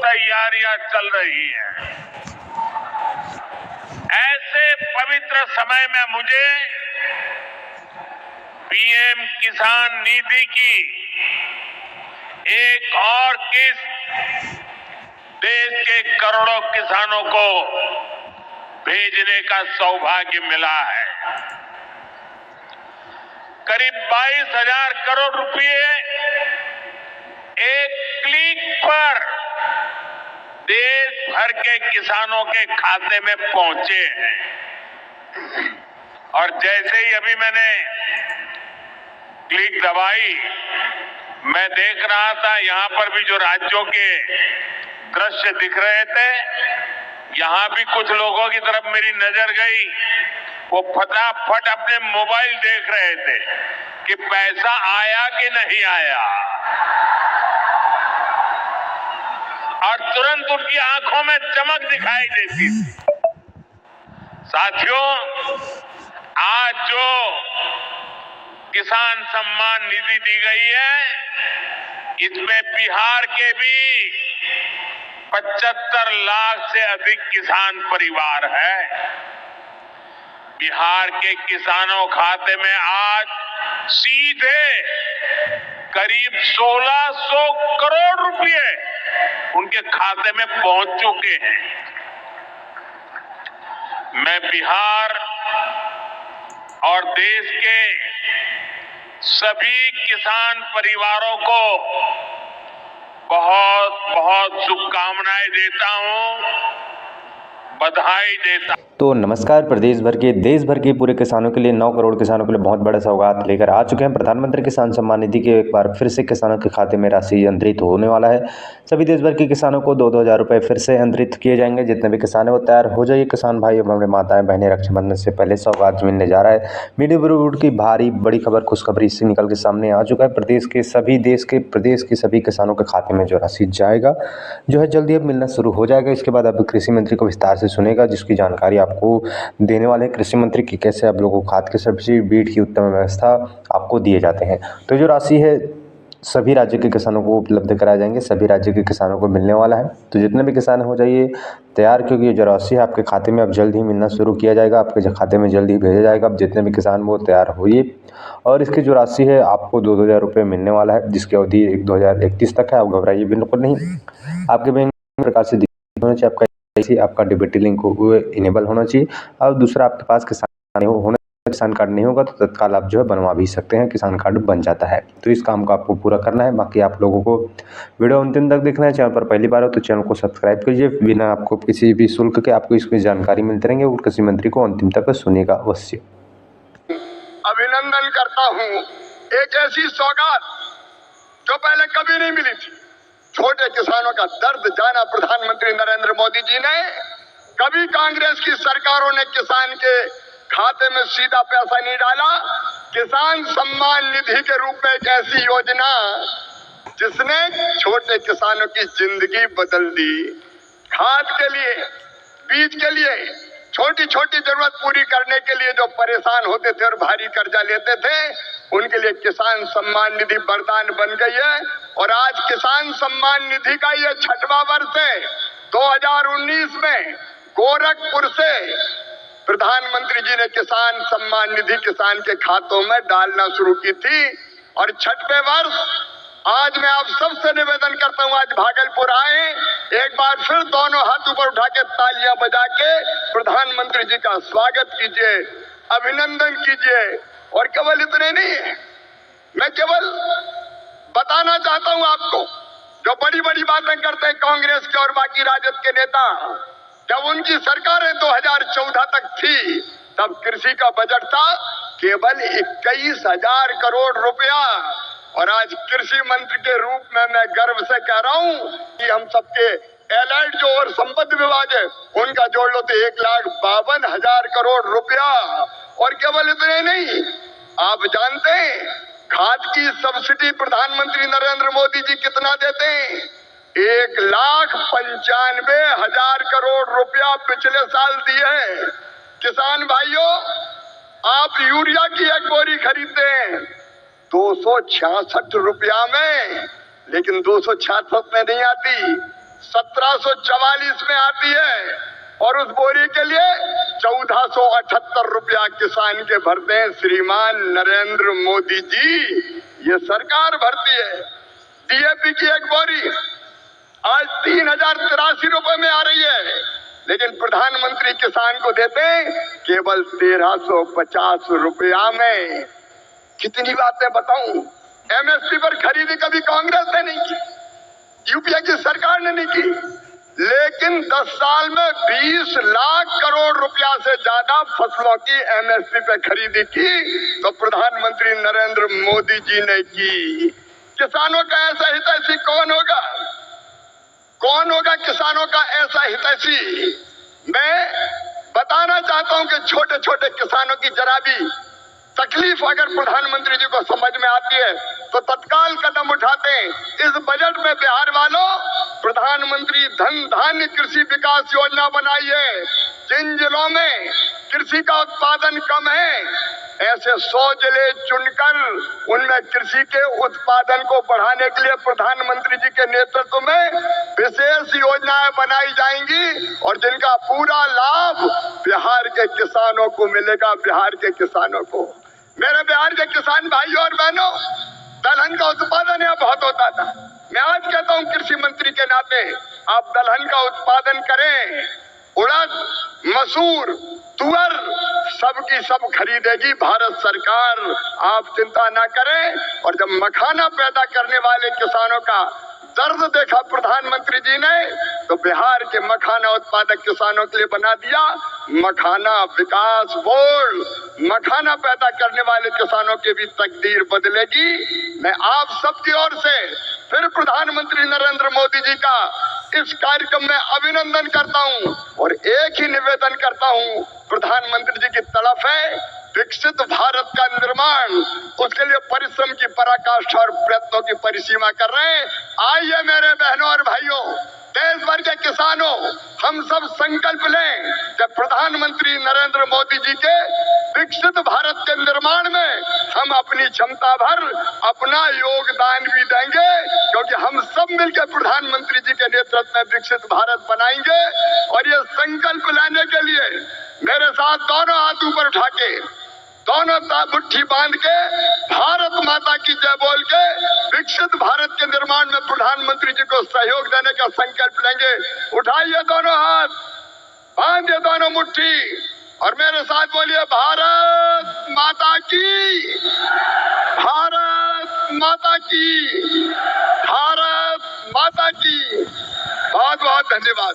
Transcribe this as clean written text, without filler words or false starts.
तैयारियां चल रही हैं। ऐसे पवित्र समय में मुझे पीएम किसान निधि की एक और किस्त देश के करोड़ों किसानों को भेजने का सौभाग्य मिला है। करीब 22,000 करोड़ रुपए एक क्लिक पर देश भर के किसानों के खाते में पहुंचे हैं। और जैसे ही अभी मैंने क्लिक दबाई, मैं देख रहा था यहां पर भी जो राज्यों के दृश्य दिख रहे थे, यहां भी कुछ लोगों की तरफ मेरी नजर गई। वो फटाफट अपने मोबाइल देख रहे थे कि पैसा आया कि नहीं आया, और तुरंत उनकी आंखों में चमक दिखाई देती थी। साथियों, आज जो किसान सम्मान निधि दी गई है, इसमें बिहार के भी 75 लाख से अधिक किसान परिवार है। बिहार के किसानों खाते में आज सीधे करीब 1600 करोड़ रुपए उनके खाते में पहुंच चुके हैं। मैं बिहार और देश के सभी किसान परिवारों को बहुत बहुत शुभकामनाएं देता हूं, बधाई देता हूं। तो नमस्कार। प्रदेश भर के देश भर के पूरे किसानों के लिए 9 करोड़ किसानों के लिए बहुत बड़ा सौगात लेकर आ चुके हैं। प्रधानमंत्री किसान सम्मान निधि के एक बार फिर से किसानों के खाते में राशि अंतरित होने वाला है। सभी देश भर के किसानों को 2-2 हज़ार रुपये फिर से अंतरित किए जाएंगे। जितने भी किसान हैं वो तैयार हो जाइए। किसान भाई एवं हमारे माताएं बहनें, रक्षाबंधन से पहले सौगात मिलने जा रहा है। मीडिया ब्यूरो की भारी बड़ी खबर, खुशखबरी इससे निकल के सामने आ चुका है। प्रदेश के सभी किसानों के खाते में जो राशि जाएगा जो है जल्दी अब मिलना शुरू हो जाएगा। इसके बाद अब कृषि मंत्री को विस्तार से सुनेगा, जिसकी जानकारी आपको देने वाले कृषि मंत्री की कैसे आप लोगों को खाद की सब्सिडी, बीज की उत्तम व्यवस्था आपको दिए जाते हैं। तो जो राशि है सभी राज्य के किसानों को उपलब्ध कराए जाएंगे, सभी राज्य के किसानों को मिलने वाला है। तो जितने भी किसान हो जाइए तैयार, क्योंकि ये जो राशि है आपके खाते में अब जल्द ही मिलना शुरू किया जाएगा, आपके खाते में जल्द ही भेजा जाएगा। अब जितने भी किसान वो तैयार होइए। और इसकी जो राशि है आपको 2-2 हज़ार रुपये मिलने वाला है, जिसकी अवधि 2031 तक है। आप घबराइए बिल्कुल नहीं। आपके बैंक प्रकार से होना चाहिए, आपका डीबीटी लिंक हो इनेबल होना चाहिए। और दूसरा, आपके पास किसान कार्ड नहीं होगा तो तत्काल आप जो है बनवा भी सकते हैं, किसान कार्ड बन जाता है। तो इस काम को आपको पूरा करना है। बाकी आप लोगों को वीडियो अंतिम तक देखना है। चैनल पर पहली बार हो तो चैनल को सब्सक्राइब कीजिए। बिना आपको किसी भी शुल्क के आपको इसकी जानकारी मिलती रहेंगे और कृषि मंत्री को अंतिम तक सुनेगा अवश्य। अभिनंदन करता हूँ। एक ऐसी सौगात जो पहले कभी नहीं मिली थी। छोटे किसानों का दर्द जाना प्रधानमंत्री नरेंद्र मोदी जी ने। कभी कांग्रेस की सरकारों ने किसान के खाते में सीधा पैसा नहीं डाला। किसान सम्मान निधि के रूप में एक ऐसी योजना जिसने छोटे किसानों की जिंदगी बदल दी। खाद के लिए, बीज के लिए, छोटी छोटी जरूरत पूरी करने के लिए जो परेशान होते थे और भारी कर्जा लेते थे, उनके लिए किसान सम्मान निधि वरदान बन गई है। और आज किसान सम्मान निधि का ये 6वां वर्ष है। 2019 में गोरखपुर से प्रधानमंत्री जी ने किसान सम्मान निधि किसान के खातों में डालना शुरू की थी। और 6वें वर्ष आज मैं आप सबसे निवेदन करता हूं, आज भागलपुर आए, एक बार फिर दोनों हाथ ऊपर उठा के तालियां बजा के प्रधानमंत्री जी का स्वागत कीजिए, अभिनंदन कीजिए। और केवल इतने नहीं है, मैं केवल बताना चाहता हूं आपको, जो बड़ी बड़ी बातें करते हैं कांग्रेस के और बाकी राजद के नेता, जब उनकी सरकारें 2014 तक थी तब कृषि का बजट था केवल 21,000 करोड़ रुपया। और आज कृषि मंत्री के रूप में मैं गर्व से कह रहा हूं कि हम सबके एलाइड जो और संपत्ति विभाग है उनका जोड़ लो तो 1,52,000 करोड़ रुपया। और केवल इतने नहीं, आप जानते हैं खाद की सब्सिडी प्रधानमंत्री नरेंद्र मोदी जी कितना देते हैं? 1,95,000 करोड़ रुपया पिछले साल दिए हैं। किसान भाइयों, आप यूरिया की एक बोरी खरीदते हैं 266 रुपया में, लेकिन 266 में नहीं आती, 1744 में आती है और उस बोरी के लिए 1478 रुपया किसान के भरते हैं श्रीमान नरेंद्र मोदी जी। ये सरकार भरती है। डीएपी की एक बोरी आज 3083 रुपए में आ रही है, लेकिन प्रधानमंत्री किसान को देते हैं केवल 1350 रुपया में। कितनी बातें बताऊं। एमएसपी पर खरीदी कभी कांग्रेस ने नहीं की, यूपीए की सरकार ने नहीं की, लेकिन 10 साल में 20 लाख करोड़ रुपया से ज्यादा फसलों की एमएसपी पे खरीदी की तो प्रधानमंत्री नरेंद्र मोदी जी ने की। किसानों का ऐसा हितैषी कौन होगा? कौन होगा किसानों का ऐसा हितैषी? मैं बताना चाहता हूं कि छोटे छोटे किसानों की जरा भी तकलीफ अगर प्रधानमंत्री जी को समझ में आती है तो तत्काल कदम उठाते हैं। इस बजट में बिहार वालों प्रधानमंत्री धन धान्य कृषि विकास योजना बनाई है। जिन जिलों में कृषि का उत्पादन कम है, ऐसे 100 जिले चुनकर उनमें कृषि के उत्पादन को बढ़ाने के लिए प्रधानमंत्री जी के नेतृत्व में विशेष योजनाएं बनाई जाएंगी और जिनका पूरा लाभ बिहार के किसानों को मिलेगा। बिहार के किसानों को, मेरे बिहार के किसान भाइयों और बहनों, दलहन का उत्पादन यहाँ बहुत होता था। मैं आज कहता हूँ कृषि मंत्री के नाते आप दलहन का उत्पादन करें। उड़द, मसूर, तुअर सबकी सब खरीदेगी भारत सरकार, आप चिंता ना करें। और जब मखाना पैदा करने वाले किसानों का दर्द देखा प्रधानमंत्री जी ने तो बिहार के मखाना उत्पादक किसानों के लिए बना दिया मखाना विकास बोर्ड। मखाना पैदा करने वाले किसानों की भी तकदीर बदलेगी। मैं आप सबकी ओर से फिर प्रधानमंत्री नरेंद्र मोदी जी का इस कार्यक्रम में अभिनंदन करता हूं और एक ही निवेदन करता हूं, प्रधानमंत्री जी की तड़प है विकसित भारत का निर्माण, उसके लिए परिश्रम की पराकाष्ठा और प्रयत्नों की परिसीमा कर रहे हैं। आइए मेरे बहनों और भाइयों, देश भर के किसानों, हम सब संकल्प लें कि प्रधानमंत्री नरेंद्र मोदी जी के विकसित भारत के निर्माण में हम अपनी क्षमता भर अपना योगदान भी देंगे, क्योंकि हम सब मिलकर प्रधानमंत्री जी के नेतृत्व में विकसित भारत बनाएंगे। और ये संकल्प लेने के लिए मेरे साथ दोनों हाथ ऊपर उठा के, दोनों मुट्ठी बांध के भारत माता की जय बोल के विकसित भारत के निर्माण में प्रधानमंत्री जी को सहयोग देने का संकल्प लेंगे। उठाइए दोनों हाथ, बांधिए दोनों मुट्ठी और मेरे साथ बोलिए भारत माता की, भारत माता की, भारत माता की। बहुत बहुत धन्यवाद।